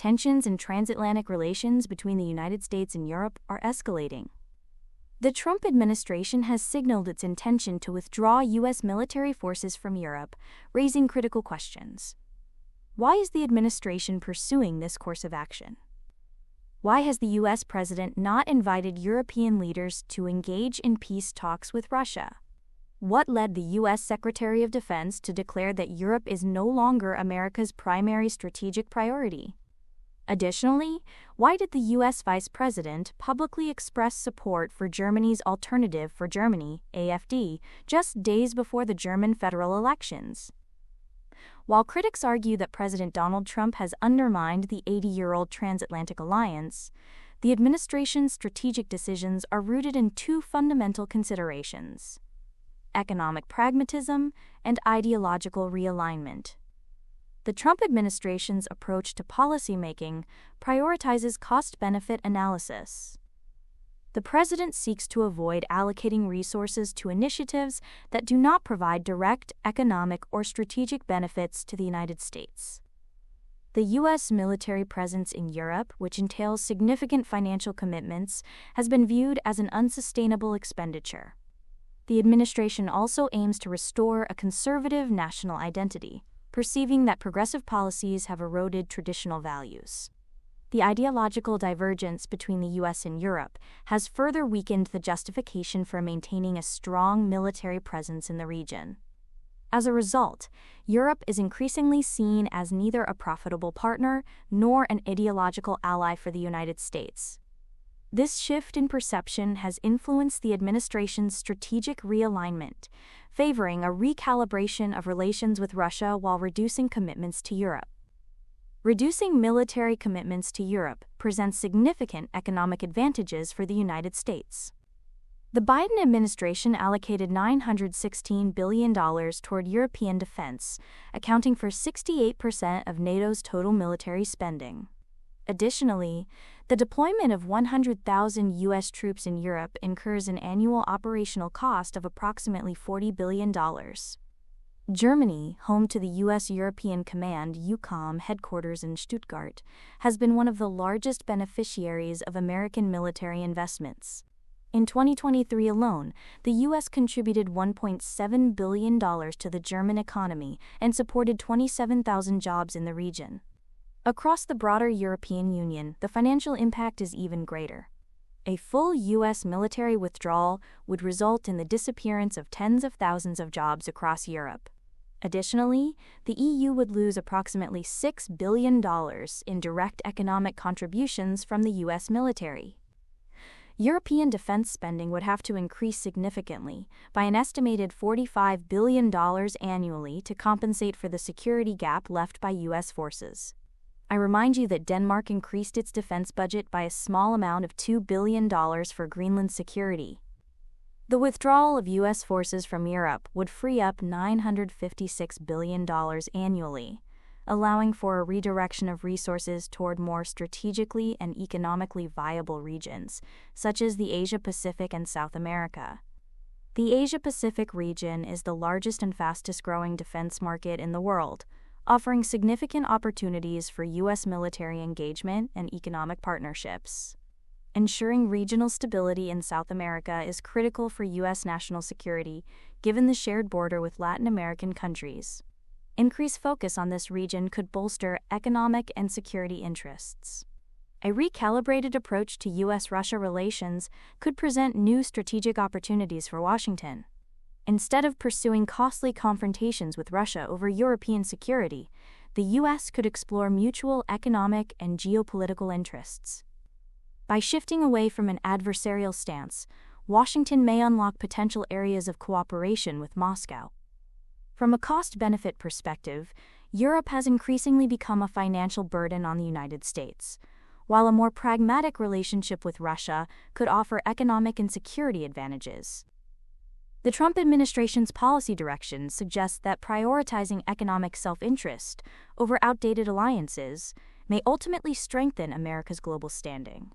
tensions in transatlantic relations between the United States and Europe are escalating. The Trump administration has signaled its intention to withdraw U.S. military forces from Europe, raising critical questions. Why is the administration pursuing this course of action? Why has the U.S. president not invited European leaders to engage in peace talks with Russia? What led the U.S. Secretary of Defense to declare that Europe is no longer America's primary strategic priority? Additionally, why did the U.S. Vice President publicly express support for Germany's Alternative for Germany, AfD, just days before the German federal elections? While critics argue that President Donald Trump has undermined the 80-year-old transatlantic alliance, the administration's strategic decisions are rooted in two fundamental considerations: economic pragmatism and ideological realignment. The Trump administration's approach to policymaking prioritizes cost-benefit analysis. The president seeks to avoid allocating resources to initiatives that do not provide direct economic or strategic benefits to the United States. The U.S. military presence in Europe, which entails significant financial commitments, has been viewed as an unsustainable expenditure. The administration also aims to restore a conservative national identity, perceiving that progressive policies have eroded traditional values. The ideological divergence between the U.S. and Europe has further weakened the justification for maintaining a strong military presence in the region. As a result, Europe is increasingly seen as neither a profitable partner nor an ideological ally for the United States. This shift in perception has influenced the administration's strategic realignment, favoring a recalibration of relations with Russia while reducing commitments to Europe. Reducing military commitments to Europe presents significant economic advantages for the United States. The Biden administration allocated $916 billion toward European defense, accounting for 68% of NATO's total military spending. Additionally, the deployment of 100,000 U.S. troops in Europe incurs an annual operational cost of approximately $40 billion. Germany, home to the U.S. European Command (EUCOM) headquarters in Stuttgart, has been one of the largest beneficiaries of American military investments. In 2023 alone, the U.S. contributed $1.7 billion to the German economy and supported 27,000 jobs in the region. Across the broader European Union, the financial impact is even greater. A full U.S. military withdrawal would result in the disappearance of tens of thousands of jobs across Europe. Additionally, the EU would lose approximately $6 billion in direct economic contributions from the U.S. military. European defense spending would have to increase significantly, by an estimated $45 billion annually, to compensate for the security gap left by U.S. forces. I remind you that Denmark increased its defense budget by a small amount of $2 billion for Greenland security. The withdrawal of U.S. forces from Europe would free up $956 billion annually, allowing for a redirection of resources toward more strategically and economically viable regions, such as the Asia-Pacific and South America. The Asia-Pacific region is the largest and fastest-growing defense market in the world, offering significant opportunities for U.S. military engagement and economic partnerships. Ensuring regional stability in South America is critical for U.S. national security, given the shared border with Latin American countries. Increased focus on this region could bolster economic and security interests. A recalibrated approach to U.S.-Russia relations could present new strategic opportunities for Washington. Instead of pursuing costly confrontations with Russia over European security, the U.S. could explore mutual economic and geopolitical interests. By shifting away from an adversarial stance, Washington may unlock potential areas of cooperation with Moscow. From a cost-benefit perspective, Europe has increasingly become a financial burden on the United States, while a more pragmatic relationship with Russia could offer economic and security advantages. The Trump administration's policy direction suggests that prioritizing economic self-interest over outdated alliances may ultimately strengthen America's global standing.